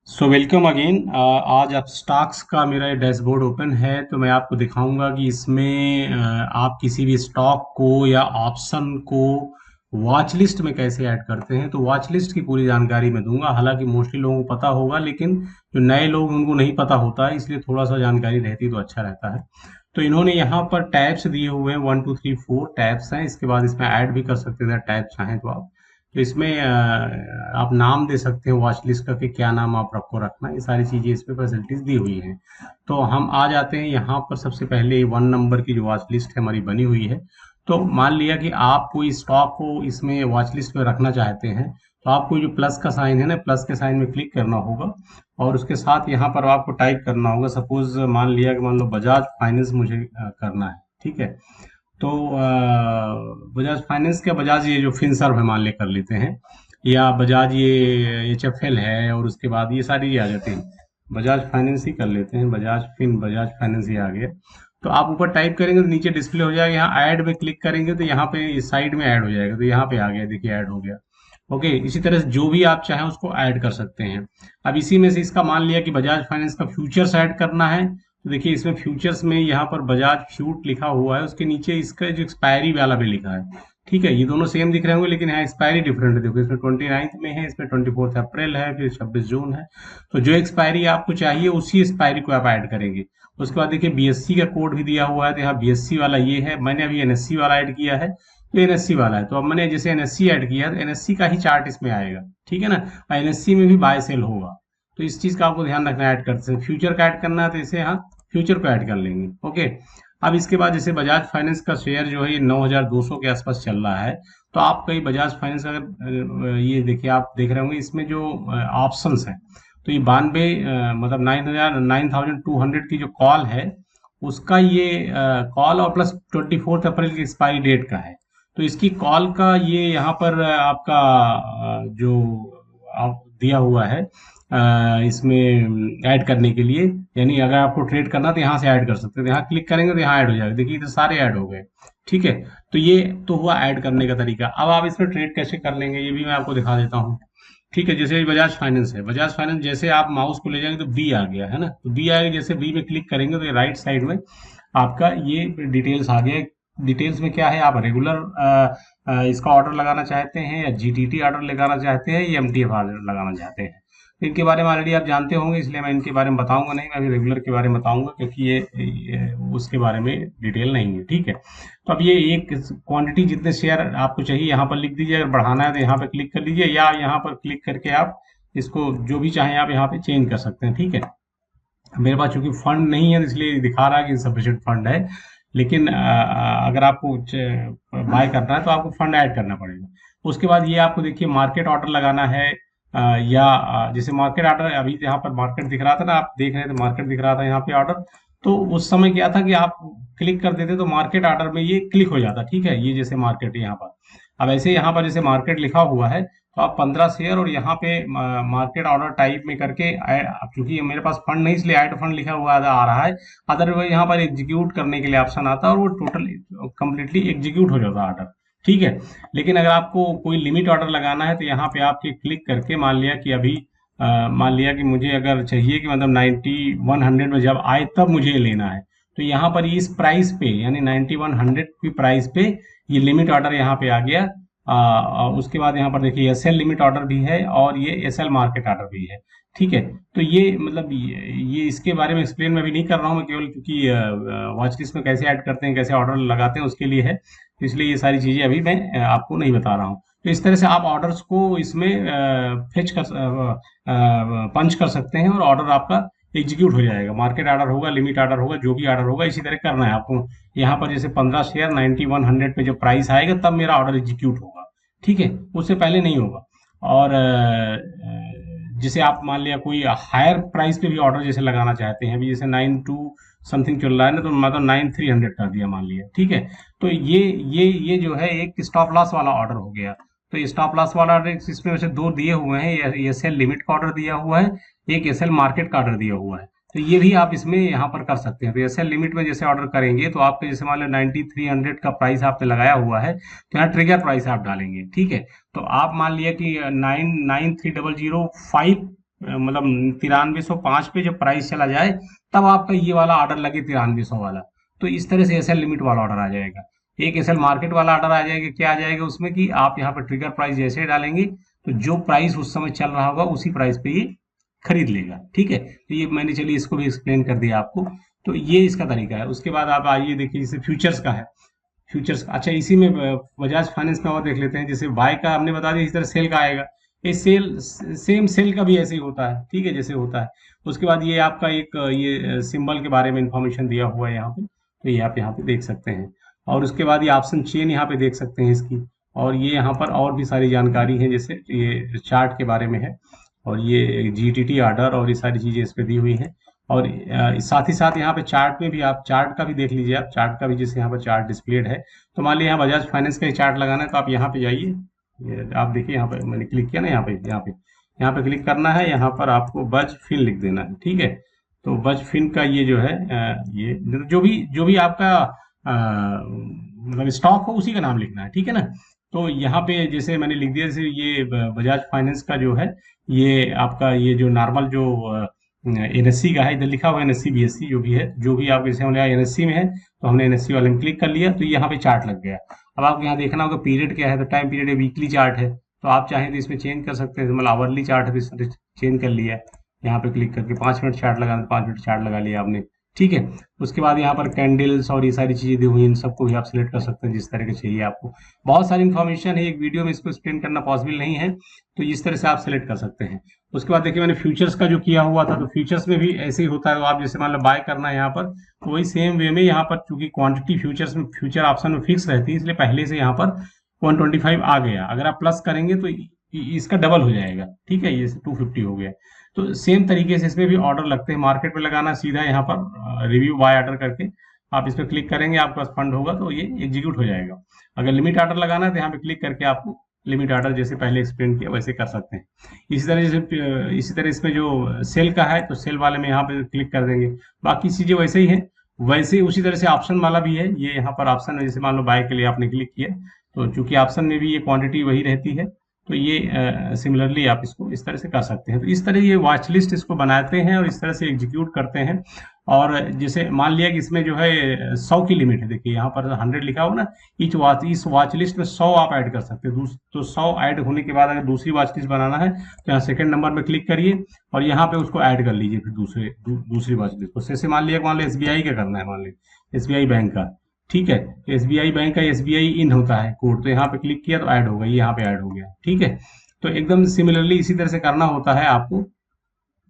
So welcome again. आज आप stocks का मेरा डैशबोर्ड ओपन है तो मैं आपको दिखाऊंगा कि इसमें आप किसी भी स्टॉक को या ऑप्शन को वॉच लिस्ट में कैसे ऐड करते हैं। तो वॉच लिस्ट की पूरी जानकारी मैं दूंगा। हालांकि मोस्टली लोगों को पता होगा, लेकिन जो नए लोग उनको नहीं पता होता है, इसलिए थोड़ा सा जानकारी रहती तो अच्छा रहता है। तो इन्होंने यहाँ पर टैब्स दिए हुए हैं, 1 2 3 4 टैब्स हैं। इसके बाद इसमें ऐड भी कर सकते थे टैब्स चाहें तो आप। तो इसमें आप नाम दे सकते हैं वॉच लिस्ट का कि क्या नाम आप आपको रखना है। ये सारी चीज़ें इसमें फैसिलिटीज दी हुई हैं। तो हम आ जाते हैं यहाँ पर। सबसे पहले 1 नंबर की जो वॉच लिस्ट है हमारी बनी हुई है। तो मान लिया कि आप कोई स्टॉक को इसमें वॉच लिस्ट में रखना चाहते हैं, तो आपको जो प्लस का साइन है ना, प्लस के साइन में क्लिक करना होगा। और उसके साथ यहाँ पर आपको टाइप करना होगा। सपोज मान लिया कि मान लो बजाज फाइनेंस मुझे करना है, ठीक है। तो बजाज फाइनेंस के बजाज ये जो फिनसर्व है मान ले कर लेते हैं, या बजाज ये एचएफएल है, और उसके बाद ये सारी ये आ जाती हैं। बजाज फाइनेंस ही कर लेते हैं, बजाज फाइनेंस ही आ गया। तो आप ऊपर टाइप करेंगे तो नीचे डिस्प्ले हो जाएगा। यहाँ ऐड में क्लिक करेंगे तो यहाँ पे इस साइड में ऐड हो जाएगा। तो यहाँ पे आ गया, देखिए ऐड हो गया। ओके, इसी तरह से जो भी आप चाहें उसको ऐड कर सकते हैं। अब इसी में से इसका मान लिया कि बजाज फाइनेंस का फ्यूचर्स ऐड करना है। तो देखिए इसमें फ्यूचर्स में यहाँ पर बजाज फ्यूट लिखा हुआ है, उसके नीचे इसका जो एक्सपायरी वाला भी लिखा है। ठीक है, ये दोनों सेम दिख रहे होंगे, लेकिन यहाँ एक्सपायरी डिफरेंट है। देखो इसमें 29 में है, इसमें 24 अप्रैल है, फिर 26 जून है। तो जो एक्सपायरी आपको चाहिए उसी एक्सपायरी को आप ऐड करेंगे। उसके बाद देखिए बीएससी का कोड भी दिया हुआ है। तो यहाँ बीएससी वाला ये है, मैंने अभी एनएससी वाला ऐड किया है। तो एनएससी वाला है, तो अब मैंने जैसे एनएससी ऐड किया है तो एनएससी का ही चार्ट इसमें आएगा। ठीक है ना। और एनएससी में भी बाय सेल होगा। तो इस चीज का आपको ध्यान रखना है। ऐड करते हैं फ्यूचर का ऐड करना है तो इसे यहाँ फ्यूचर को ऐड कर लेंगे। ओके। अब इसके बाद जैसे बजाज फाइनेंस का शेयर जो है ये 9,200 के आसपास चल रहा है। तो आप कई बजाज फाइनेंस अगर ये देखिए, आप देख रहे होंगे इसमें जो ऑप्शंस है, तो ये 92 मतलब 9,200 की जो कॉल है, उसका ये कॉल और प्लस 24 अप्रैल की एक्सपायरी डेट का है। तो इसकी कॉल का ये यहाँ पर आपका जो आप दिया हुआ है इसमें ऐड करने के लिए, यानी अगर आपको ट्रेड करना तो यहाँ से ऐड कर सकते हैं। तो यहाँ क्लिक करेंगे तो यहाँ ऐड हो जाएगा। देखिए इधर सारे ऐड हो गए। ठीक है। तो ये तो हुआ ऐड करने का तरीका। अब आप इसमें ट्रेड कैसे कर लेंगे ये भी मैं आपको दिखा देता हूँ। ठीक है, जैसे बजाज फाइनेंस है, बजाज फाइनेंस जैसे आप माउस को ले जाएंगे तो बी आ गया है ना। तो बी आएगा, जैसे बी में क्लिक करेंगे तो ये राइट साइड में आपका ये डिटेल्स आ गया। डिटेल्स में क्या है, आप रेगुलर इसका ऑर्डर लगाना चाहते हैं, या जीटीटी ऑर्डर लगाना चाहते हैं, या एमटीएफ ऑर्डर लगाना चाहते हैं। तो इनके बारे में ऑलरेडी आप जानते होंगे, इसलिए मैं इनके बारे में बताऊंगा नहीं। मैं अभी रेगुलर के बारे में बताऊंगा, क्योंकि ये उसके बारे में डिटेल नहीं है। ठीक है। तो अब ये एक क्वांटिटी जितने शेयर आपको चाहिए यहाँ पर लिख दीजिए। अगर बढ़ाना है तो यहाँ पे क्लिक कर लीजिए, या यहाँ पर क्लिक करके आप इसको जो भी चाहें आप यहाँ पे चेंज कर सकते हैं। ठीक है। मेरे पास चूंकि फंड नहीं है तो इसलिए दिखा रहा है कि सफिशिएंट फंड है। लेकिन अगर आपको बाय करना है तो आपको फंड ऐड करना पड़ेगा। उसके बाद ये आपको देखिए मार्केट ऑर्डर लगाना है, या जैसे मार्केट ऑर्डर अभी यहाँ पर मार्केट दिख रहा था ना, आप देख रहे थे मार्केट दिख रहा था यहाँ पे ऑर्डर। तो उस समय क्या था कि आप क्लिक कर देते तो मार्केट ऑर्डर में ये क्लिक हो जाता। ठीक है, ये जैसे मार्केट है यहाँ पर। अब ऐसे यहाँ पर जैसे मार्केट लिखा हुआ है, तो आप 15 शेयर और यहाँ पे मार्केट ऑर्डर टाइप में करके अब चूंकि मेरे पास फंड नहीं इसलिए ऐड फंड लिखा हुआ आ रहा है। अदरवाइज यहाँ पर एग्जीक्यूट करने के लिए ऑप्शन आता है और वो टोटल कंप्लीटली एग्जीक्यूट हो जाता है ऑर्डर। ठीक है। लेकिन अगर आपको कोई लिमिट ऑर्डर लगाना है तो यहाँ पे आप क्लिक करके मान लिया कि अभी मान लिया कि मुझे अगर चाहिए कि मतलब 9100 में जब आए तब मुझे लेना है, तो यहाँ पर इस प्राइस पे यानी 9100 की प्राइस पे ये लिमिट ऑर्डर यहाँ पे आ गया। उसके बाद यहाँ पर देखिए एसएल लिमिट ऑर्डर भी है और ये एसएल मार्केट ऑर्डर भी है। ठीक है। तो ये मतलब ये इसके बारे में एक्सप्लेन मैं भी नहीं कर रहा हूँ, मैं केवल क्योंकि वॉच लिस्ट में कैसे ऐड करते हैं, कैसे ऑर्डर लगाते हैं उसके लिए है। तो इसलिए ये सारी चीज़ें अभी मैं आपको नहीं बता रहा हूँ। तो इस तरह से आप ऑर्डर्स को इसमें फेच कर पंच कर सकते हैं और ऑर्डर आपका एग्जीक्यूट हो जाएगा। मार्केट ऑर्डर होगा, लिमिट ऑर्डर होगा, जो भी ऑर्डर होगा इसी तरह करना है आपको। यहाँ पर जैसे 15 शेयर 9100 पे जब प्राइस आएगा तब मेरा ऑर्डर एग्जीक्यूट होगा। ठीक है, उससे पहले नहीं होगा। और जैसे आप मान लिया कोई हायर प्राइस पे भी ऑर्डर जैसे लगाना चाहते हैं, अभी जैसे 92 समथिंग चल रहा है ना, तो मतलब 9300 कर दिया मान लिया। ठीक है। तो ये जो है एक स्टॉप लॉस वाला ऑर्डर हो गया। तो स्टॉप लॉस वाला ऑर्डर इसमें वैसे दो दिए हुए हैं, एसएल लिमिट का ऑर्डर दिया हुआ है, एक एसएल मार्केट का ऑर्डर दिया हुआ है। तो ये भी आप इसमें यहाँ पर कर सकते हैं। तो एसएल लिमिट में जैसे ऑर्डर करेंगे तो आपके जैसे मान लो 9300 का प्राइस आपने लगाया हुआ है, तो यहाँ ट्रिगर प्राइस आप डालेंगे। ठीक है। तो आप मान लिया कि 993,005 मतलब 9305 पे जब प्राइस चला जाए तब आपका ये वाला ऑर्डर लगे 9300 वाला। तो इस तरह से एसएल लिमिट वाला ऑर्डर आ जाएगा। एक एसएल मार्केट वाला ऑर्डर आ जाएगा, क्या आ जाएगा उसमें कि आप यहाँ पर ट्रिगर प्राइस जैसे डालेंगे तो जो प्राइस उस समय चल रहा होगा उसी प्राइस पे ये खरीद लेगा। ठीक है, तो ये मैंने चलिए इसको भी एक्सप्लेन कर दिया आपको। तो ये इसका तरीका है। उसके बाद आप आइए देखिए, जैसे फ्यूचर्स का है। फ्यूचर्स, अच्छा इसी में बजाज फाइनेंस में और देख लेते हैं। जैसे बाय का हमने बता दिया, इस तरह सेल का आएगा। ये सेल, सेम सेल का भी ऐसे ही होता है। ठीक है, जैसे होता है। उसके बाद ये आपका एक ये सिंबल के बारे में इंफॉर्मेशन दिया हुआ है यहाँ पे, तो ये आप यहाँ पे देख सकते हैं। और उसके बाद ये ऑप्शन चेन यहाँ पे देख सकते हैं इसकी। और ये यहाँ पर और भी सारी जानकारी है, जैसे ये चार्ट के बारे में है, और ये जीटीटी ऑर्डर और ये सारी चीजें इस पे दी हुई हैं। और साथ ही साथ यहाँ पे चार्ट में भी आप चार्ट का भी देख लीजिए। आप चार्ट का भी, जैसे यहाँ पर चार्ट डिस्प्लेड है, तो मान लीजिए यहाँ बजाज फाइनेंस का ही चार्ट लगाना है, तो आप यहाँ पे जाइए। ये आप देखिए, यहाँ पे मैंने क्लिक किया ना, यहाँ पे क्लिक करना है। यहाँ पर आपको बज फिन लिख देना है। ठीक है, तो बज फिन का ये जो है ये जो भी आपका मतलब स्टॉक हो उसी का नाम लिखना है। ठीक है ना। तो यहाँ पे जैसे मैंने लिख दिया, जैसे ये बजाज फाइनेंस का जो है, ये आपका ये जो नॉर्मल जो एनएससी का है, इधर लिखा हुआ है एनएससी बीएससी जो भी है, जो भी आप, जैसे हमने एनएससी में है तो हमने एनएससी वाले में क्लिक कर लिया, तो यहाँ पे चार्ट लग गया। अब आपको यहाँ देखना होगा पीरियड क्या है, तो टाइम पीरियड है, वीकली चार्ट है, तो आप चाहें तो इसमें चेंज कर सकते हैं। मतलब आवरली चार्ट है तो इसमें चेंज कर लिया। यहाँ पे क्लिक करके 5 मिनट चार्ट लगाना, 5 मिनट चार्ट लगा लिया आपने। ठीक है, उसके बाद यहाँ पर कैंडल्स और ये सारी चीजें दी हुई हैं, इन सबको भी आप सिलेक्ट कर सकते हैं जिस तरह के चाहिए आपको। बहुत सारी इन्फॉर्मेशन है, एक वीडियो में इसको एक्सप्लेन करना पॉसिबल नहीं है, तो इस तरह से आप सिलेक्ट कर सकते हैं। उसके बाद देखिए, मैंने फ्यूचर्स का जो किया हुआ था, तो फ्यूचर्स में भी ऐसे ही होता है। तो आप जैसे मान लो बाय करना है यहाँ पर, तो वही सेम वे में यहाँ पर, चूंकि क्वांटिटी फ्यूचर्स में फ्यूचर ऑप्शन में फिक्स रहती है, इसलिए पहले से यहाँ पर 125 आ गया। अगर आप प्लस करेंगे तो इसका डबल हो जाएगा। ठीक है, ये 250 हो गया। तो सेम तरीके से इसमें भी ऑर्डर लगते हैं। मार्केट में लगाना सीधा यहाँ पर रिव्यू बाय ऑर्डर करके आप इस पर क्लिक करेंगे, आपके पास फंड होगा तो ये एग्जीक्यूट हो जाएगा। अगर लिमिट ऑर्डर लगाना है तो यहाँ पे क्लिक करके आपको लिमिट ऑर्डर जैसे पहले एक्सप्लेन किया वैसे कर सकते हैं। इसी तरह इसमें जो सेल का है, तो सेल वाले में यहाँ पे क्लिक कर देंगे। बाकी चीजें वैसे ही है। वैसे उसी तरह से ऑप्शन वाला भी है। ये यहाँ पर ऑप्शन है, जैसे मान लो बाय के लिए आपने क्लिक किया, तो चूंकि ऑप्शन में भी ये क्वांटिटी वही रहती है, तो ये सिमिलरली आप इसको इस तरह से कर सकते हैं। तो इस तरह ये वॉच लिस्ट इसको बनाते हैं और इस तरह से एग्जीक्यूट करते हैं। और जैसे मान लिया कि इसमें जो है 100 की लिमिट है, देखिए यहाँ पर 100 लिखा हुआ ना, इस वॉच लिस्ट में 100 आप ऐड कर सकते हैं। तो 100 ऐड होने के बाद अगर दूसरी वॉच लिस्ट बनाना है तो यहाँ सेकंड नंबर में क्लिक करिए और यहाँ पे उसको ऐड कर लीजिए फिर दूसरी वॉच लिस्ट को। जैसे मान लो एसबीआई का करना है, मान लीजिए एसबीआई बैंक का। ठीक है, एसबीआई बैंक का एसबीआई इन होता है कोड, तो यहाँ पे क्लिक किया तो ऐड होगा, ये यहाँ पे ऐड हो गया। ठीक है, तो एकदम सिमिलरली इसी तरह से करना होता है आपको।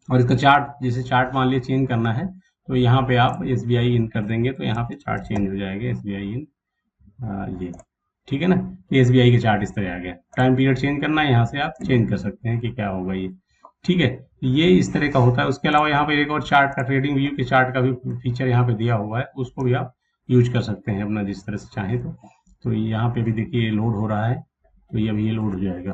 और इसका चार्ट, जैसे चार्ट मान लिया चेंज करना है, तो यहाँ पे आप एसबीआई इन कर देंगे तो यहाँ पे चार्ट चेंज हो जाएगा, एसबीआई इन ये। ठीक है ना, एसबीआई का चार्ट इस तरह आ गया। टाइम पीरियड चेंज करना है, यहाँ से आप चेंज कर सकते हैं कि क्या होगा ये। ठीक है, ये इस तरह का होता है। उसके अलावा यहाँ पे एक और चार्ट का, ट्रेडिंग व्यू के चार्ट का भी फीचर यहाँ पे दिया हुआ है, उसको भी आप यूज कर सकते हैं अपना जिस तरह से चाहें। तो यहाँ पे भी देखिए लोड हो रहा है, तो ये अभी ये लोड हो जाएगा,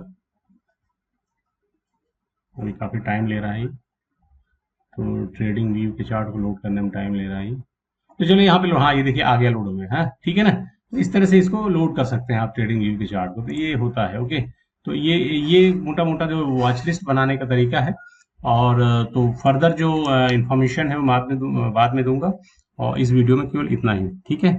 अभी काफी टाइम ले रहा है। तो ट्रेडिंग व्यू के चार्ट को लोड करने में टाइम ले रहा है। तो चलो यहाँ पे लो, हाँ ये देखिए आ गया लोड हो गया। हाँ ठीक है ना, तो इस तरह से इसको लोड कर सकते हैं आप ट्रेडिंग व्यू के चार्ट को। तो ये होता है। ओके, तो ये मोटा मोटा जो वॉच लिस्ट बनाने का तरीका है। और तो फर्दर जो इंफॉर्मेशन है वो बाद में दूंगा, और इस वीडियो में केवल इतना ही। ठीक है।